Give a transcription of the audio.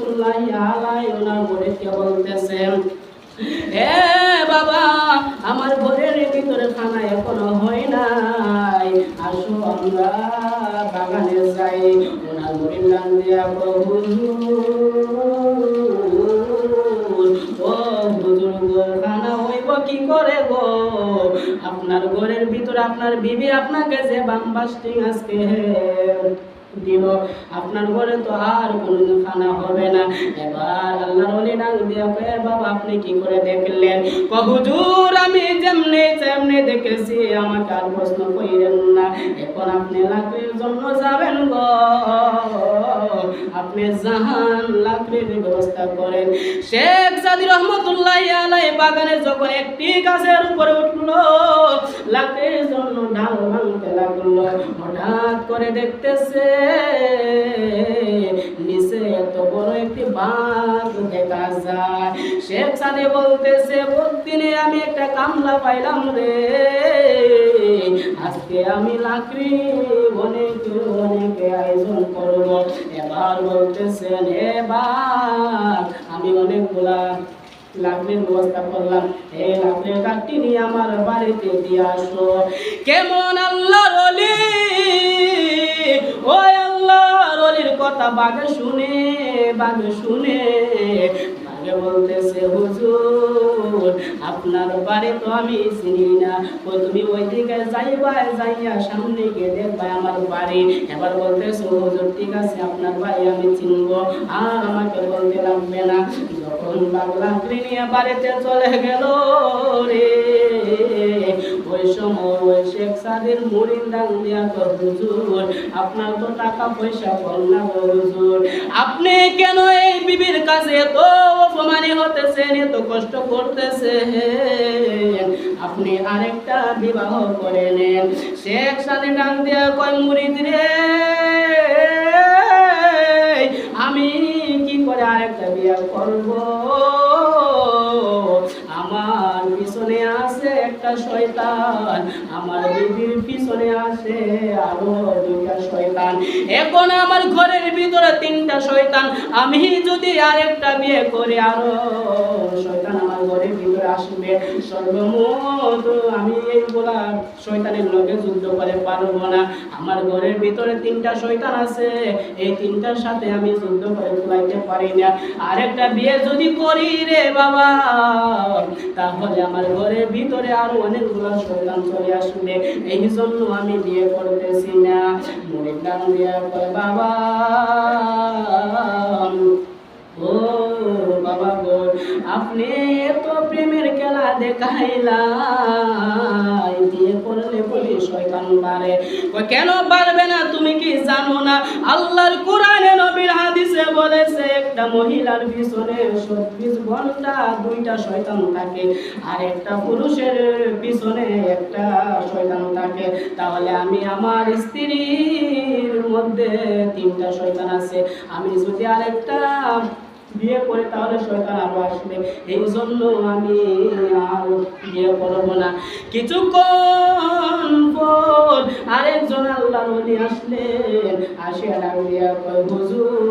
রহমতুল্লাহি আলাইহি ওনার ঘরেকে বলতেছেন, এ বাবা আমার ঘরের ভিতরে খানা এখনো হয় নাই, আসো আমরা বাগানে যাই। ওনার ঘরের লান দিয়া খানা হইব কি করে গো? আপনার ঘরের ভিতরে আপনার বিবি আপনাকে যে বামবাস্টিং আজকে দিল, আপনার ঘরে তো আর কোনোদিন খানা হবে না। এবার আল্লাহর ওলি ডাক দিয়া কয়, বাবা আপনি কি করে দেখলেন? হুজুর আমি যেমনি তেমনি দেখেছি, আমাকে আর প্রশ্ন কইরেন না। এখন আপনি লাকড়ির জন্য যাবেন গো, আপনি জাহান লাকড়ির ব্যবস্থা করেন। শেখ সাদি রহমতুল্লাহি আলাইহি বাগানে যখন একটি গাছের উপরে উঠলো, লাকড়ির জন্য ঢাল ভাঙতে লাগলো, হঠাৎ করে দেখতেছে নিচে এত বড় একটি বাঘ দেখা যায়। শেখ সাদি বলতেছে, প্রতিদিনে আমি একটা কামলা পাইলাম রে, আজকে আমি লাকড়ি অনেক আয়োজন করব। এবার বলতেছেন, এ বাঘ আমি অনেকগুলা লাকড়ির ব্যবস্থা করলাম, এই লাকড়ির কাঠটি নিয়ে আমার বাড়িতে দিয়ে আসো। কেমন আল্লাহর ওলি, ওই আল্লাহর ওলির কথা বাঘে শুনে বাঘে বলতেছে, হুজুর আপনার বাড়ি তো আমি চিনি না, তুমি ওই দিকে যাইয়া সামনে গিয়ে দেখবা আমার বাড়ি। এবার বলতেছে, হুজুর ঠিক আছে আপনার বাড়ি আমি চিনবো, আর আমাকে বলতে লাগবে না। যখন বাঘ লাকড়ি নিয়ে বাড়িতে চলে গেল রে, ওই সময় ওই শেখ সাদির মুরিদ ডাক দিয়া কয়, হুজুর আপনার তো টাকা পয়সা কম না গো হুজুর, আপনি কেন এই বিবির কাছে এত অপমানী হতেছেন, এত কষ্ট করতেছেন, আপনি আরেকটা বিবাহ করে নেন। শেখ সাদি ডাক দিয়া কয়, মুরিদ রে আমি কি করে আরেকটা বিয়ে করব? আমার পিছনে আছে একটা শয়তান, আমার বিবির পিছনে আছে আরো দুইটা শয়তান, এখন আমার ঘরের ভিতরে তিনটা শয়তান, আমি যদি আরেকটা বিয়ে করি আরো শয়তান আমার ঘরের ভিতরে আসবে। সর্বমোট আমি এইগুলা শয়তানের লগে যুদ্ধ করে পারবো না, আমার ঘরের ভিতরে তিনটা শয়তান আছে, এই তিনটার সাথে আমি যুদ্ধ করে তুলাইতে পারি না। আরেকটা বিয়ে যদি করি রে বাবা, তাহলে আমার ঘরের ভিতরে আরো অনেকগুলো শয়তান চলে আসবে, এই জন্য আমি বিয়ে করতেছি না। মুরিদ ডাক দিয়া কয়, বাবা ও বাবা গো, আপনি তো প্রেমের খেলা দেখাইলাই, বিয়ে করলে বলি শয়তান বাড়ে। কেন পারবে না? তুমি কি জানো না আল্লাহর কোরআনে নবীর হাদিসে বলেছে, একটা মহিলার পিছনে 24 ঘন্টা দুইটা শয়তান থাকে, আর একটা পুরুষের পিছনে একটা শয়তান থাকে। তাহলে আমি আমার স্ত্রীর মধ্যে তিনটা শয়তান আছে, আমি যদি আরেকটা বিয়ে করে তাহলে শয়তান আরো আসবে, এই জন্য আমি আর বিয়ে করবো না। কিছুক্ষণ পর আরেকজন আল্লাহর ওলি আসলেন, আসিয়া ডাক দিয়া কয়, হুজুর